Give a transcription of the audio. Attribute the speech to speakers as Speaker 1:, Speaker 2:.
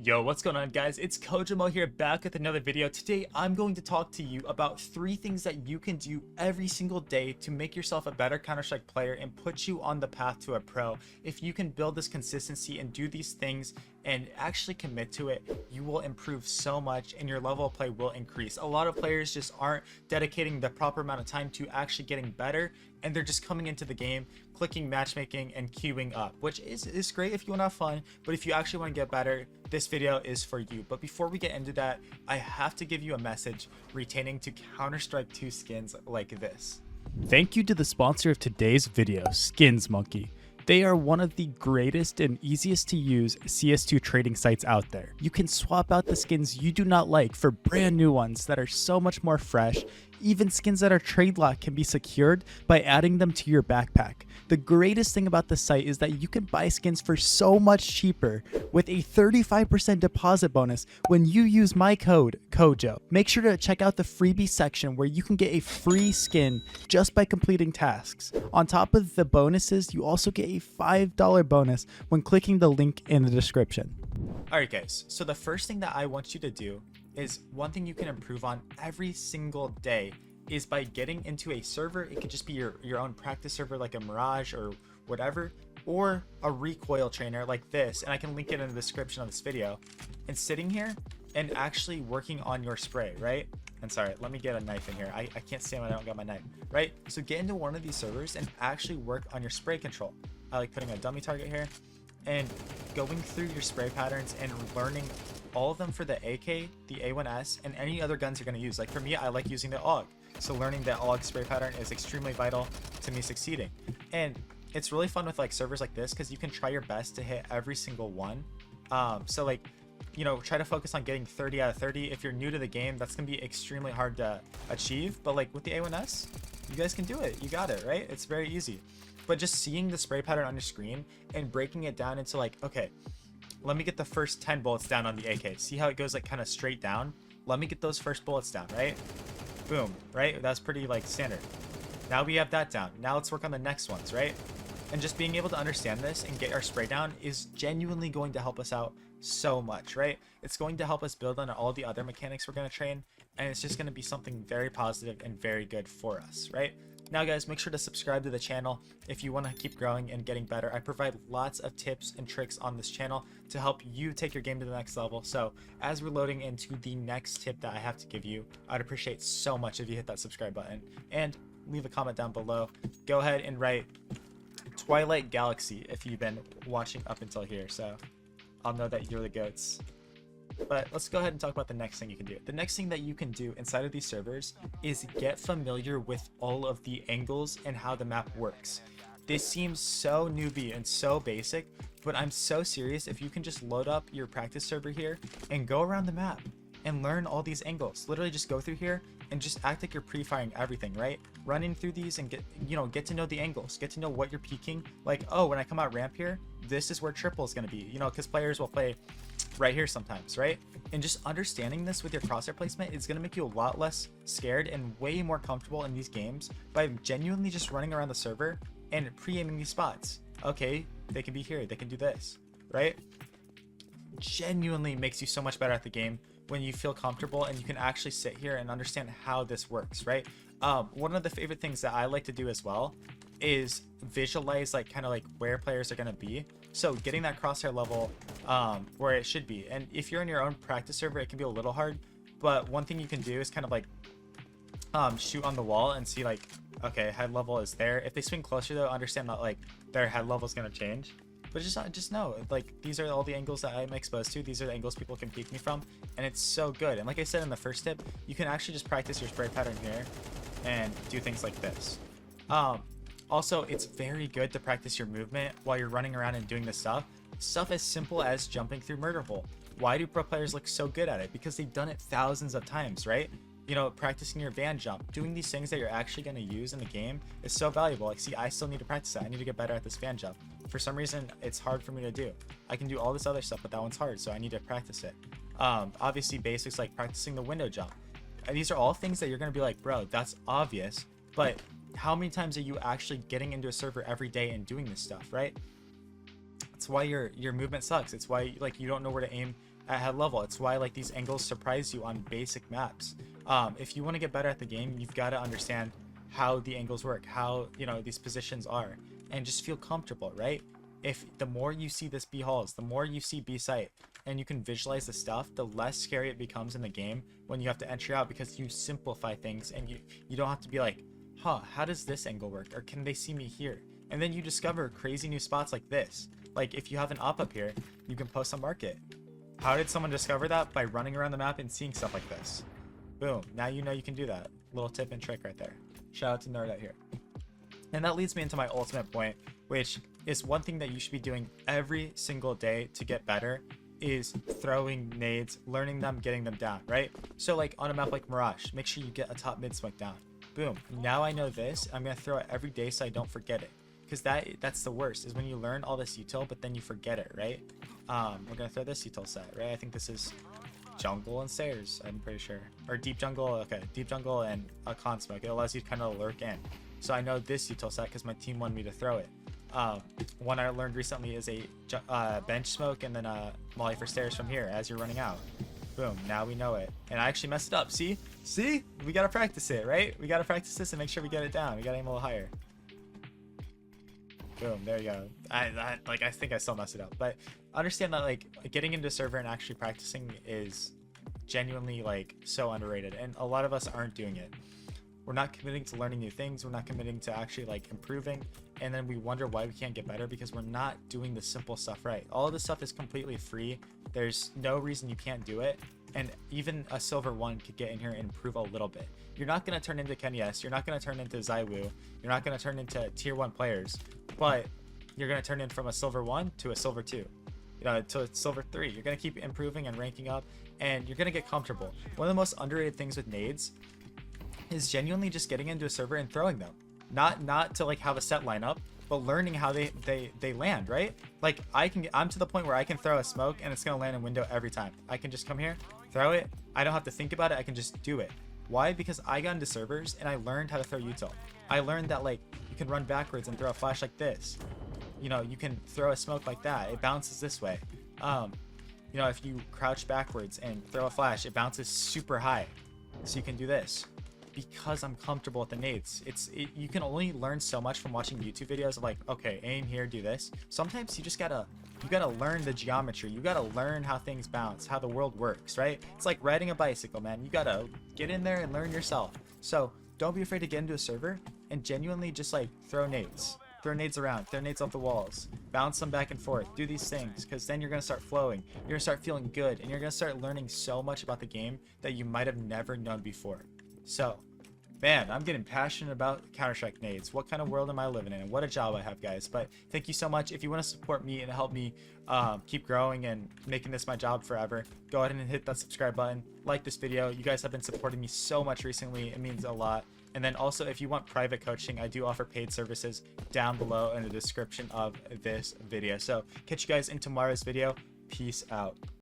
Speaker 1: Yo, what's going on, guys? It's CoJoMo here, back with another video. Today I'm going to talk to you about 3 things that you can do every single day to make yourself a better Counter-Strike player and put you on the path to a pro. If you can build this consistency and do these things and actually commit to it, you will improve so much and your level of play will increase. A lot of players just aren't dedicating the proper amount of time to actually getting better, and they're just coming into the game, clicking matchmaking and queuing up, which is great if you want to have fun, but if you actually want to get better, this video is for you. But before we get into that, I have to give you a message pertaining to Counter-Strike 2 skins like this. Thank you to the sponsor of today's video, Skins Monkey. They are one of the greatest and easiest to use CS2 trading sites out there. You can swap out the skins you do not like for brand new ones that are so much more fresh. Even skins that are trade locked can be secured by adding them to your backpack. The greatest thing about the site is that you can buy skins for so much cheaper with a 35% deposit bonus when you use my code CoJo. Make sure to check out the freebie section where you can get a free skin just by completing tasks. On top of the bonuses, you also get a $5 bonus when clicking the link in the description. Alright guys, so the first thing that I want you to do is one thing you can improve on every single day is by getting into a server. It could just be your own practice server like a Mirage or whatever, or a recoil trainer like this, and I can link it in the description of this video, and sitting here and actually working on your spray, right? And sorry, let me get a knife in here. I can't stand when I don't got my knife, right? So get into one of these servers and actually work on your spray control. I like putting a dummy target here and going through your spray patterns and learning all of them for the AK, the A1S, and any other guns you're going to use. Like for me, I like using the AUG. So learning the AUG spray pattern is extremely vital to me succeeding. And it's really fun with like servers like this because you can try your best to hit every single one. So like, you know, try to focus on getting 30 out of 30. If you're new to the game, that's going to be extremely hard to achieve. But like with the A1S, you guys can do it. You got it, right? It's very easy. But just seeing the spray pattern on your screen and breaking it down into like, okay, let me get the first 10 bullets down on the AK. See how it goes like kind of straight down? Let me get those first bullets down, right? Boom, right? That's pretty like standard. Now we have that down. Now let's work on the next ones, right? And just being able to understand this and get our spray down is genuinely going to help us out so much, right? It's going to help us build on all the other mechanics we're going to train, and it's just going to be something very positive and very good for us, right? Now guys, make sure to subscribe to the channel if you want to keep growing and getting better. I provide lots of tips and tricks on this channel to help you take your game to the next level. So as we're loading into the next tip that I have to give you, I'd appreciate so much if you hit that subscribe button and leave a comment down below. Go ahead and write Twilight Galaxy if you've been watching up until here, so I'll know that you're the goats. But let's go ahead and talk about the next thing you can do. The next thing that you can do inside of these servers is get familiar with all of the angles and how the map works. This seems so newbie and so basic, but I'm so serious. If you can just load up your practice server here and go around the map and learn all these angles, literally just go through here and just act like you're pre-firing everything, right? Running through these and get to know the angles, get to know what you're peeking. Like, oh, when I come out ramp here, this is where triple is going to be, because players will play right here sometimes, right? And just understanding this with your crosshair placement is going to make you a lot less scared and way more comfortable in these games by genuinely just running around the server and pre-aiming these spots. Okay, they can be here, they can do this, right? Genuinely makes you so much better at the game when you feel comfortable and you can actually sit here and understand how this works, right? One of the favorite things that I like to do as well is visualize like kind of like where players are going to be. So getting that crosshair level where it should be. And if you're in your own practice server, it can be a little hard, but one thing you can do is kind of like shoot on the wall and see like, okay, head level is there. If they swing closer though, understand that like their head level is going to change. But just know, like, these are all the angles that I'm exposed to. These are the angles people can peek me from, and it's so good. And like I said in the first tip, you can actually just practice your spray pattern here and do things like this. Also, it's very good to practice your movement while you're running around and doing this stuff. Stuff as simple as jumping through murder hole. Why do pro players look so good at it? Because they've done it thousands of times, right? Practicing your van jump, doing these things that you're actually going to use in the game is so valuable. Like, see, I still need to practice that. I need to get better at this van jump. For some reason, it's hard for me to do. I can do all this other stuff, but that one's hard, so I need to practice it. Obviously, basics like practicing the window jump. These are all things that you're going to be like, bro, that's obvious, but how many times are you actually getting into a server every day and doing this stuff, right? That's why your movement sucks. It's why like you don't know where to aim at head level. It's why like these angles surprise you on basic maps. If you want to get better at the game, you've got to understand how the angles work, how, you know, these positions are, and just feel comfortable, right? If the more you see this B halls, the more you see B site, and you can visualize the stuff, the less scary it becomes in the game when you have to enter out, because you simplify things and you don't have to be like, huh, how does this angle work? Or can they see me here? And then you discover crazy new spots like this. Like if you have an up here, you can post a market. How did someone discover that? By running around the map and seeing stuff like this. Boom, now you know you can do that. Little tip and trick right there. Shout out to Nerd out here. And that leads me into my ultimate point, which is one thing that you should be doing every single day to get better, is throwing nades, learning them, getting them down, right? So like on a map like Mirage, make sure you get a top mid smoke down. Boom, now I know this, I'm gonna throw it every day so I don't forget it. Because that's the worst, is when you learn all this util but then you forget it, right? We're gonna throw this util set, right? I think this is jungle and stairs, I'm pretty sure. Or deep jungle, okay, deep jungle and a con smoke. It allows you to kind of lurk in. So I know this util set because my team wanted me to throw it. One I learned recently is a bench smoke and then a molly for stairs from here as you're running out. Boom, now we know it. And I actually messed it up. See? We gotta practice it, right? We gotta practice this and make sure we get it down. We gotta aim a little higher. Boom, there you go. I think I still messed it up, but understand that like getting into a server and actually practicing is genuinely like so underrated, and a lot of us aren't doing it. We're not committing to learning new things, we're not committing to actually like improving, and then we wonder why we can't get better because we're not doing the simple stuff right. All of this stuff is completely free. There's no reason you can't do it, and even a silver 1 could get in here and improve a little bit. You're not going to turn into Kenny S, you're not going to turn into Zywoo, you're not going to turn into tier 1 players, but you're going to turn in from a silver 1 to a silver 2, to a silver 3. You're going to keep improving and ranking up, and you're going to get comfortable. One of the most underrated things with nades is genuinely just getting into a server and throwing them. Not to like have a set lineup, but learning how they land, right? Like I'm to the point where I can throw a smoke and it's gonna land in window every time. I can just come here, throw it. I don't have to think about it. I can just do it. Why? Because I got into servers and I learned how to throw util. I learned that like you can run backwards and throw a flash like this. You know, you can throw a smoke like that. It bounces this way. You know, if you crouch backwards and throw a flash, it bounces super high. So you can do this. Because I'm comfortable with the nades. You can only learn so much from watching YouTube videos of like, okay, aim here, do this. Sometimes you gotta learn the geometry. You gotta learn how things bounce, how the world works, right? It's like riding a bicycle, man. You gotta get in there and learn yourself. So don't be afraid to get into a server and genuinely just like throw nades. Throw nades around, throw nades off the walls, bounce them back and forth, do these things, because then you're going to start flowing, you're going to start feeling good, and you're going to start learning so much about the game that you might have never known before. So, man, I'm getting passionate about Counter-Strike nades. What kind of world am I living in? And what a job I have, guys. But thank you so much. If you want to support me and help me keep growing and making this my job forever, go ahead and hit that subscribe button. Like this video. You guys have been supporting me so much recently. It means a lot. And then also, if you want private coaching, I do offer paid services down below in the description of this video. So catch you guys in tomorrow's video. Peace out.